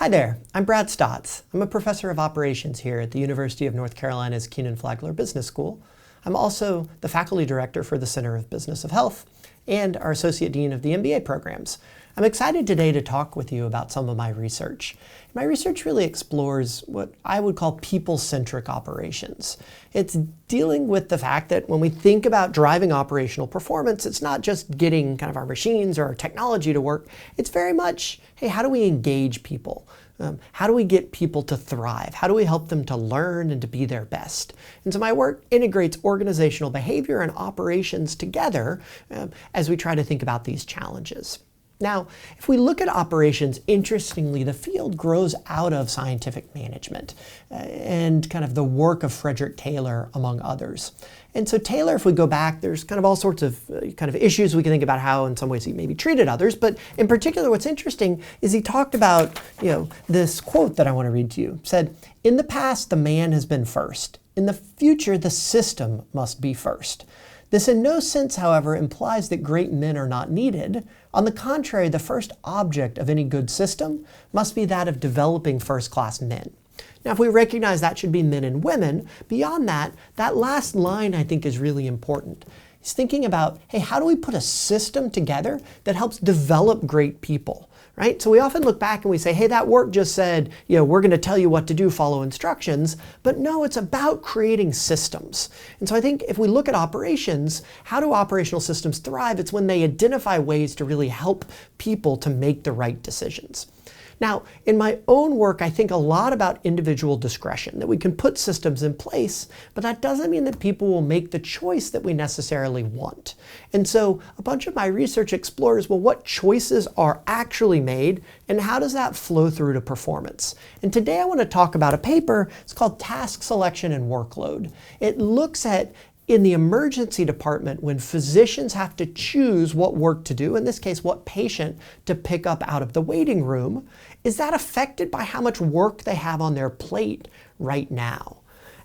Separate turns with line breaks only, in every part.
Hi there, I'm Brad Staats. I'm a professor of operations here at the University of North Carolina's Kenan-Flagler Business School. I'm also the faculty director for the Center of Business of Health and our associate dean of the MBA programs. I'm excited today to talk with you about some of my research. My research really explores what I would call people-centric operations. It's dealing with the fact that when we think about driving operational performance, it's not just getting kind of our machines or our technology to work. It's very much, hey, how do we engage people? How do we get people to thrive? How do we help them to learn and to be their best? And so my work integrates organizational behavior and operations together as we try to think about these challenges. Now, if we look at operations, interestingly, the field grows out of scientific management and kind of the work of Frederick Taylor, among others. And so Taylor, if we go back, there's kind of all sorts of issues we can think about how in some ways he maybe treated others. But in particular, what's interesting is he talked about, this quote that I want to read to you. It said, "In the past, the man has been first. In the future, the system must be first. This in no sense, however, implies that great men are not needed. On the contrary, the first object of any good system must be that of developing first-class men." Now, if we recognize that should be men and women, beyond that, that last line I think is really important. He's thinking about, hey, how do we put a system together that helps develop great people? Right? So we often look back and we say, hey, that work just said, we're going to tell you what to do, follow instructions. But no, it's about creating systems. And so I think if we look at operations, how do operational systems thrive? It's when they identify ways to really help people to make the right decisions. Now, in my own work, I think a lot about individual discretion, that we can put systems in place, but that doesn't mean that people will make the choice that we necessarily want. And so a bunch of my research explores, well, what choices are actually made and how does that flow through to performance? And today I want to talk about a paper. It's called Task Selection and Workload. It looks at in the emergency department, when physicians have to choose what work to do, in this case, what patient to pick up out of the waiting room, is that affected by how much work they have on their plate right now?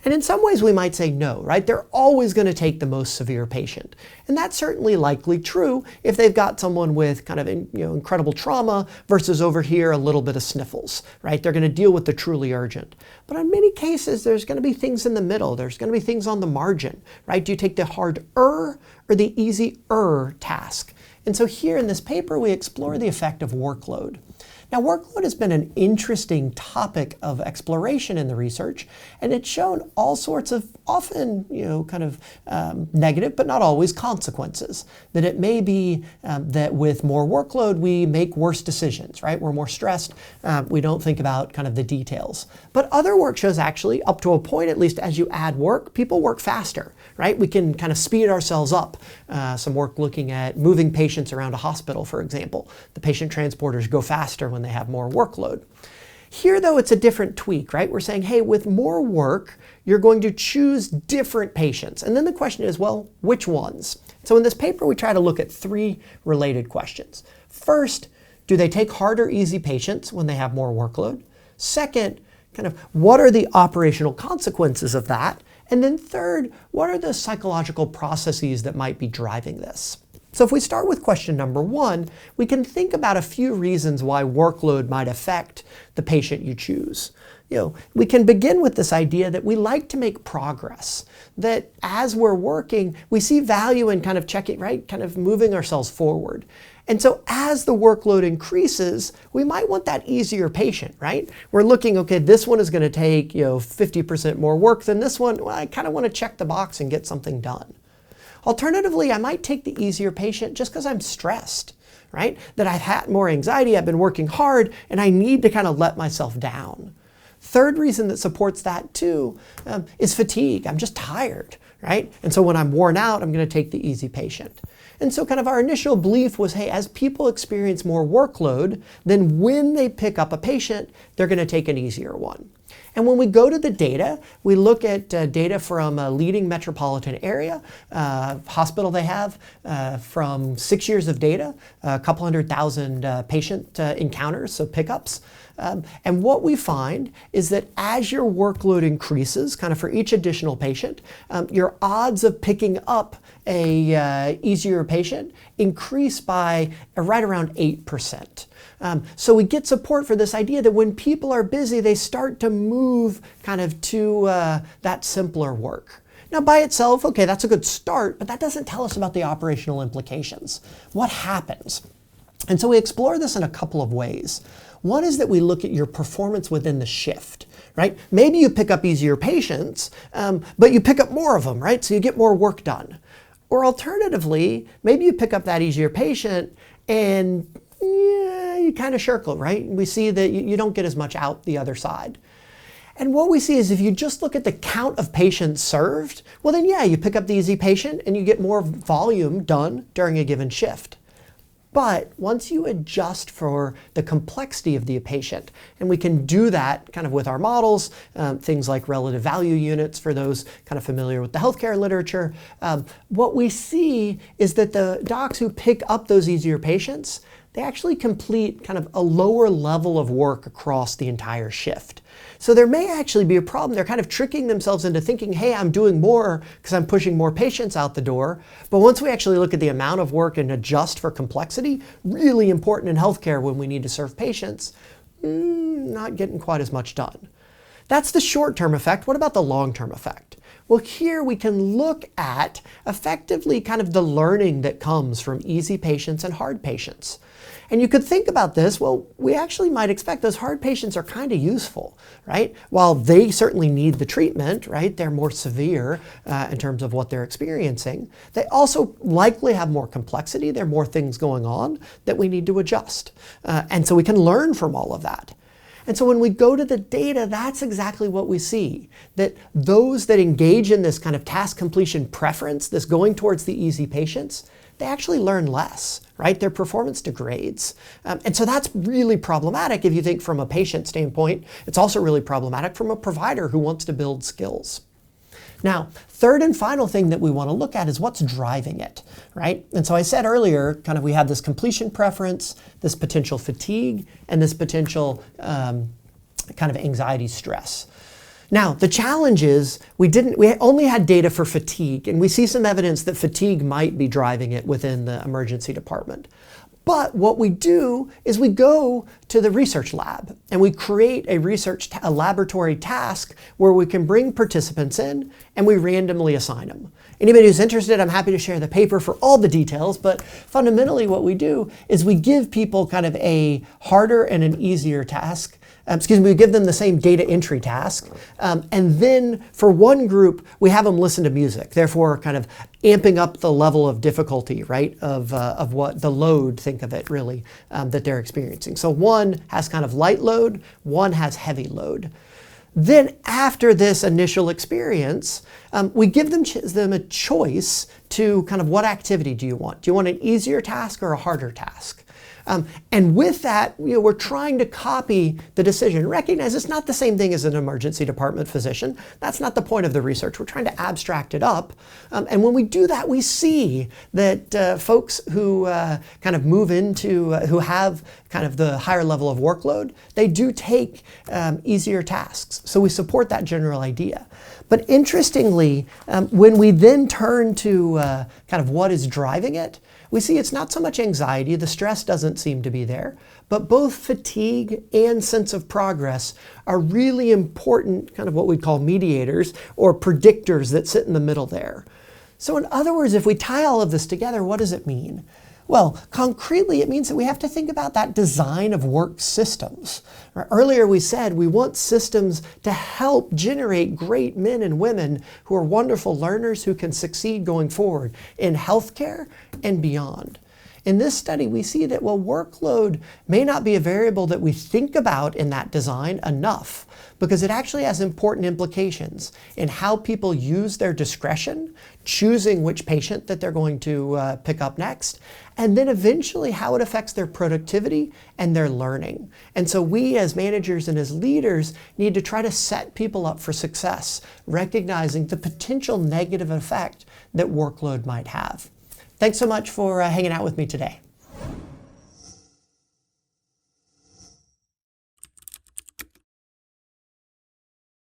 And in some ways we might say no, right? They're always going to take the most severe patient. And that's certainly likely true if they've got someone with kind of incredible trauma versus over here a little bit of sniffles, right? They're going to deal with the truly urgent. But in many cases, there's going to be things in the middle. There's going to be things on the margin, right? Do you take the harder or the easier task? And so here in this paper, we explore the effect of workload. Now, workload has been an interesting topic of exploration in the research, and it's shown all sorts of often, negative, but not always, consequences. That it may be that with more workload, we make worse decisions, right? We're more stressed. We don't think about kind of the details. But other work shows actually, up to a point, at least as you add work, people work faster, right? We can kind of speed ourselves up. Some work looking at moving patients around a hospital, for example. The patient transporters go faster when they have more workload. Here, though, it's a different tweak, right? We're saying, hey, with more work, you're going to choose different patients. And then the question is, well, which ones? So in this paper, we try to look at three related questions. First, do they take harder, easy patients when they have more workload? Second, what are the operational consequences of that? And then third, what are the psychological processes that might be driving this? So if we start with question number one, we can think about a few reasons why workload might affect the patient you choose. We can begin with this idea that we like to make progress, that as we're working, we see value in kind of checking, right? Kind of moving ourselves forward. And so as the workload increases, we might want that easier patient, right? We're looking, okay, this one is going to take, 50% more work than this one. Well, I kind of want to check the box and get something done. Alternatively, I might take the easier patient just because I'm stressed, right? That I've had more anxiety, I've been working hard, and I need to kind of let myself down. Third reason that supports that too is fatigue. I'm just tired, right? And so when I'm worn out, I'm going to take the easy patient. And so kind of our initial belief was, hey, as people experience more workload, then when they pick up a patient, they're going to take an easier one. And when we go to the data, we look at data from a leading metropolitan area, hospital they have, from 6 years of data, a couple 100,000 patient encounters, so pickups. And what we find is that as your workload increases, kind of for each additional patient, your odds of picking up a easier patient increase by right around 8%. So we get support for this idea that when people are busy, they start to move kind of to that simpler work. Now by itself, okay, that's a good start, but that doesn't tell us about the operational implications. What happens? And so we explore this in a couple of ways. One is that we look at your performance within the shift, right? Maybe you pick up easier patients, but you pick up more of them, right? So you get more work done. Or alternatively, maybe you pick up that easier patient and you kind of shirk it, right? We see that you don't get as much out the other side. And what we see is if you just look at the count of patients served, well then yeah, you pick up the easy patient and you get more volume done during a given shift. But once you adjust for the complexity of the patient, and we can do that kind of with our models, things like relative value units for those kind of familiar with the healthcare literature, what we see is that the docs who pick up those easier patients, they actually complete kind of a lower level of work across the entire shift. So there may actually be a problem. They're kind of tricking themselves into thinking, hey, I'm doing more because I'm pushing more patients out the door. But once we actually look at the amount of work and adjust for complexity, really important in healthcare when we need to serve patients, not getting quite as much done. That's the short-term effect. What about the long-term effect? Well, here we can look at effectively kind of the learning that comes from easy patients and hard patients. And you could think about this, well, we actually might expect those hard patients are kind of useful, right? While they certainly need the treatment, right? They're more severe in terms of what they're experiencing. They also likely have more complexity. There are more things going on that we need to adjust. And so we can learn from all of that. And so when we go to the data, that's exactly what we see, that those that engage in this kind of task completion preference, this going towards the easy patients, they actually learn less, right? Their performance degrades. And so that's really problematic if you think from a patient standpoint. It's also really problematic from a provider who wants to build skills. Now, third and final thing that we want to look at is what's driving it, right? And so I said earlier, kind of we have this completion preference, this potential fatigue, and this potential kind of anxiety stress. Now, the challenge is we only had data for fatigue, and we see some evidence that fatigue might be driving it within the emergency department. But what we do is we go to the research lab and we create a laboratory task where we can bring participants in and we randomly assign them. Anybody who's interested, I'm happy to share the paper for all the details, but fundamentally what we do is we give people kind of a harder and an easier task. We give them the same data entry task. And then for one group, we have them listen to music, therefore kind of amping up the level of difficulty, right, of what the load, think of it really, that they're experiencing. So one has kind of light load, one has heavy load. Then after this initial experience, we give them a choice to kind of what activity do you want? Do you want an easier task or a harder task? And with that, we're trying to copy the decision. Recognize it's not the same thing as an emergency department physician. That's not the point of the research. We're trying to abstract it up. And when we do that, we see that folks who kind of move into, who have kind of the higher level of workload, they do take easier tasks. So we support that general idea. But interestingly, when we then turn to kind of what is driving it, we see it's not so much anxiety, the stress doesn't seem to be there, but both fatigue and sense of progress are really important, kind of what we'd call mediators or predictors that sit in the middle there. So in other words, if we tie all of this together, what does it mean? Well, concretely, it means that we have to think about that design of work systems. Earlier we said we want systems to help generate great men and women who are wonderful learners who can succeed going forward in healthcare and beyond. In this study, we see that, well, workload may not be a variable that we think about in that design enough because it actually has important implications in how people use their discretion, choosing which patient that they're going to pick up next, and then eventually how it affects their productivity and their learning. And so we as managers and as leaders need to try to set people up for success, recognizing the potential negative effect that workload might have. Thanks so much for hanging out with me today.